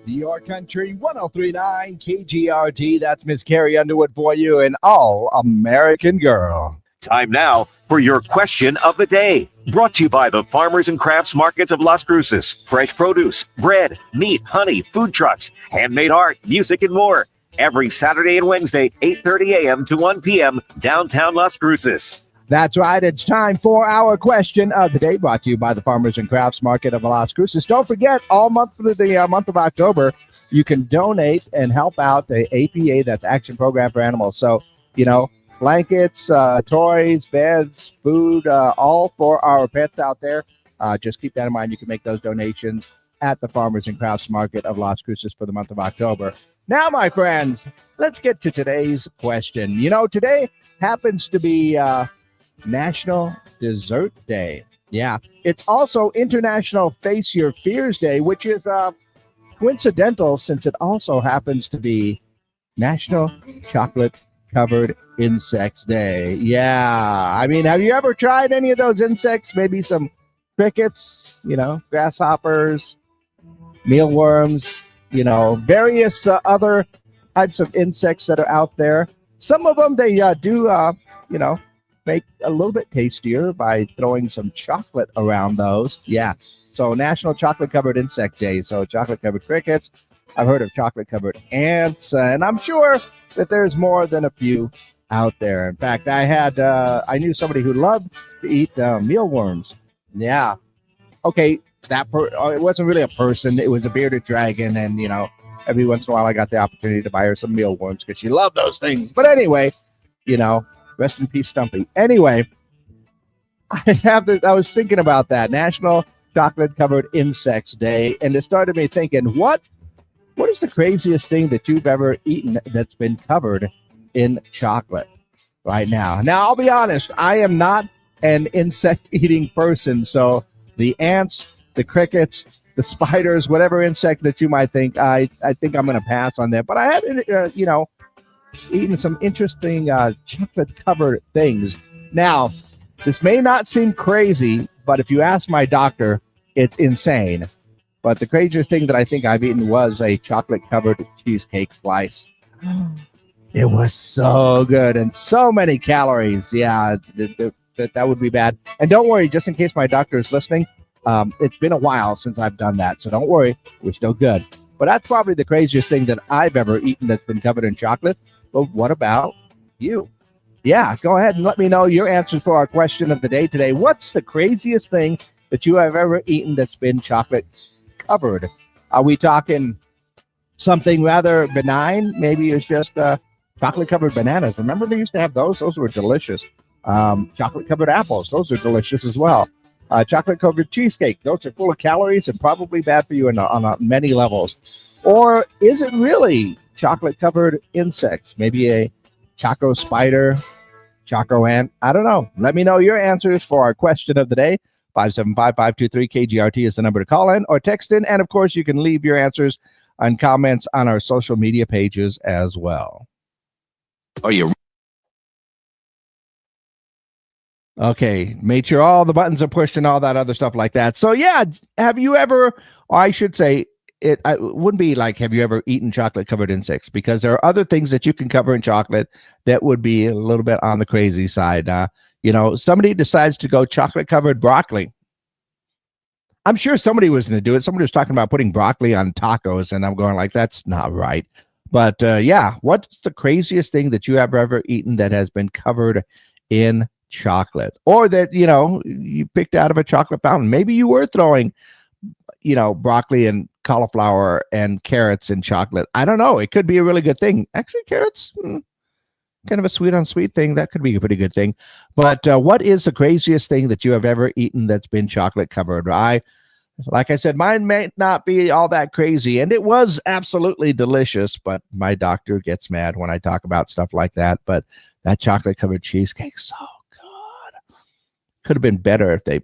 Your Country 1039 KGRT. That's Miss Carrie Underwood for you, an all-American girl. Time now for your question of the day. Brought to you by the Farmers and Crafts Markets of Las Cruces. Fresh produce, bread, meat, honey, food trucks, handmade art, music, and more. Every Saturday and Wednesday, 8:30 a.m. to 1 p.m. downtown Las Cruces. That's right. It's time for our question of the day, brought to you by the Farmers and Crafts Market of Las Cruces. Don't forget, all month through the month of October, you can donate and help out the APA, that's Action Program for Animals. So, blankets, toys, beds, food, all for our pets out there. Just keep that in mind. You can make those donations at the Farmers and Crafts Market of Las Cruces for the month of October. Now, my friends, let's get to today's question. Today happens to be National Dessert Day. Yeah, it's also International Face Your Fears Day, which is coincidental since it also happens to be National Chocolate Covered Insects Day. Yeah, have you ever tried any of those insects? Maybe some crickets, grasshoppers, mealworms, various other types of insects that are out there. Some of them, they do, make a little bit tastier by throwing some chocolate around those. Yeah. So National Chocolate Covered Insect Day. So chocolate covered crickets. I've heard of chocolate covered ants, and I'm sure that there's more than a few out there. In fact, I knew somebody who loved to eat mealworms. Yeah. Okay. It wasn't really a person. It was a bearded dragon. And, every once in a while I got the opportunity to buy her some mealworms because she loved those things. But anyway, rest in peace, Stumpy. Anyway, I was thinking about that National Chocolate Covered Insects Day, and it started me thinking, what is the craziest thing that you've ever eaten that's been covered in chocolate right now? Now, I'll be honest, I am not an insect-eating person, so the ants, the crickets, the spiders, whatever insect that you might think, I think I'm going to pass on that. But I have, eating some interesting chocolate-covered things. Now, this may not seem crazy, but if you ask my doctor, it's insane. But the craziest thing that I think I've eaten was a chocolate-covered cheesecake slice. It was so good and so many calories. Yeah, that would be bad. And don't worry, just in case my doctor is listening, it's been a while since I've done that. So don't worry, we're still good. But that's probably the craziest thing that I've ever eaten that's been covered in chocolate. But what about you? Yeah, go ahead and let me know your answers for our question of the day today. What's the craziest thing that you have ever eaten that's been chocolate covered? Are we talking something rather benign? Maybe it's just chocolate covered bananas. Remember they used to have those? Those were delicious. Chocolate covered apples. Those are delicious as well. Chocolate covered cheesecake. Those are full of calories and probably bad for you on many levels. Or is it really chocolate covered insects? Maybe a choco spider, choco ant. I don't know. Let me know your answers for our question of the day. 575-523-KGRT is the number to call in or text in. And of course, you can leave your answers and comments on our social media pages as well. Are you? Okay, made sure all the buttons are pushed and all that other stuff like that. So yeah, have you ever, or I should say, it wouldn't be like, have you ever eaten chocolate covered insects? Because there are other things that you can cover in chocolate that would be a little bit on the crazy side. Somebody decides to go chocolate covered broccoli. I'm sure somebody was going to do it. Somebody was talking about putting broccoli on tacos, and I'm going like, that's not right. But yeah, what's the craziest thing that you have ever eaten that has been covered in chocolate, or that you picked out of a chocolate fountain? Maybe you were throwing broccoli and cauliflower and carrots in chocolate. I don't know, it could be a really good thing. Actually, carrots, kind of a sweet on sweet thing, that could be a pretty good thing. But what is the craziest thing that you have ever eaten that's been chocolate covered? Like I said, mine may not be all that crazy, and it was absolutely delicious, but my doctor gets mad when I talk about stuff like that. But that chocolate covered cheesecake, so good. Could have been better if they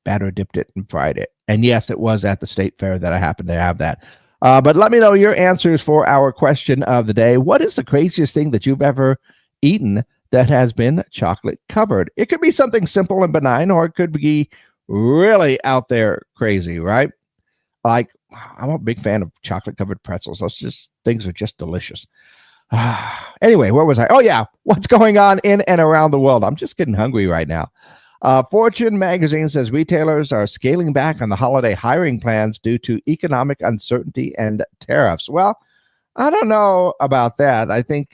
batter dipped it and fried it. And yes, it was at the state fair that I happened to have that. But let me know your answers for our question of the day. What is the craziest thing that you've ever eaten that has been chocolate covered? It could be something simple and benign, or it could be really out there crazy, right? Like I'm a big fan of chocolate covered pretzels. Those things are just delicious. Anyway, where was I? Oh, yeah. What's going on in and around the world? I'm just getting hungry right now. Fortune magazine says retailers are scaling back on the holiday hiring plans due to economic uncertainty and tariffs. Well, I don't know about that. I think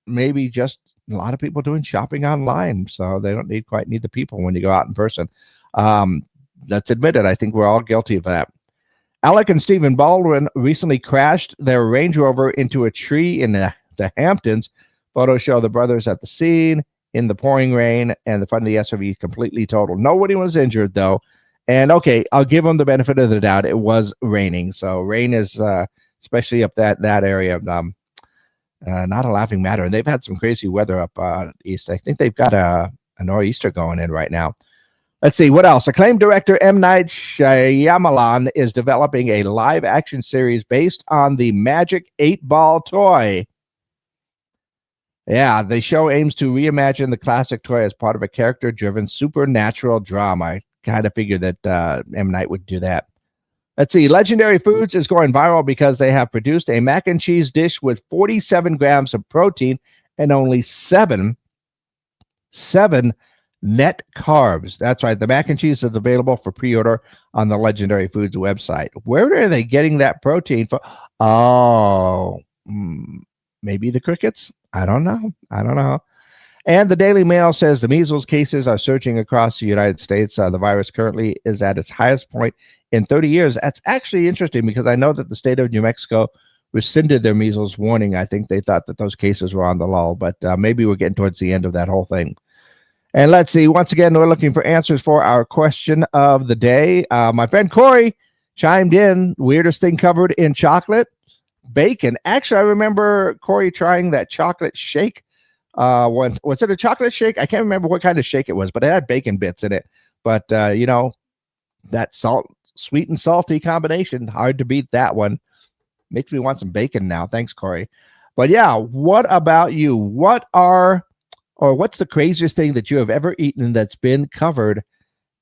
maybe just a lot of people doing shopping online, so they don't quite need the people when you go out in person. Let's admit it. I think we're all guilty of that. Alec and Stephen Baldwin recently crashed their Range Rover into a tree in the Hamptons. Photos show the brothers at the scene in the pouring rain, and the front of the SUV completely totaled. Nobody was injured, though. And, okay, I'll give them the benefit of the doubt. It was raining, so rain is, especially up that area, not a laughing matter. And they've had some crazy weather up east. I think they've got a nor'easter going in right now. Let's see, what else? Acclaimed director M. Night Shyamalan is developing a live-action series based on the Magic 8-Ball toy. Yeah, the show aims to reimagine the classic toy as part of a character-driven supernatural drama. I kind of figured that M. Night would do that. Let's see, Legendary Foods is going viral because they have produced a mac and cheese dish with 47 grams of protein and only seven net carbs. That's right. The mac and cheese is available for pre-order on the Legendary Foods website. Where are they getting that protein from? Oh, maybe the crickets? I don't know. And the Daily Mail says the measles cases are surging across the United States. The virus currently is at its highest point in 30 years. That's actually interesting because I know that the state of New Mexico rescinded their measles warning. I think they thought that those cases were on the lull, but maybe we're getting towards the end of that whole thing. And let's see, once again, we're looking for answers for our question of the day. My friend Corey chimed in, weirdest thing covered in chocolate, bacon. Actually, I remember Corey trying that chocolate shake. Was it a chocolate shake? I can't remember what kind of shake it was, but it had bacon bits in it. But, that sweet and salty combination, hard to beat that one. Makes me want some bacon now. Thanks, Corey. But yeah, what about you? What's the craziest thing that you have ever eaten that's been covered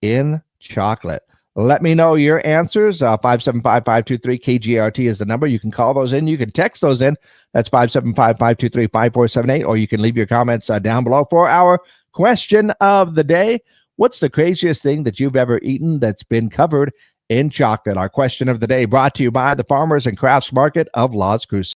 in chocolate? Let me know your answers. 575-523-KGRT is the number. You can call those in. You can text those in. That's 575-523-5478. Or you can leave your comments down below for our question of the day. What's the craziest thing that you've ever eaten that's been covered in chocolate? Our question of the day brought to you by the Farmers and Crafts Market of Las Cruces.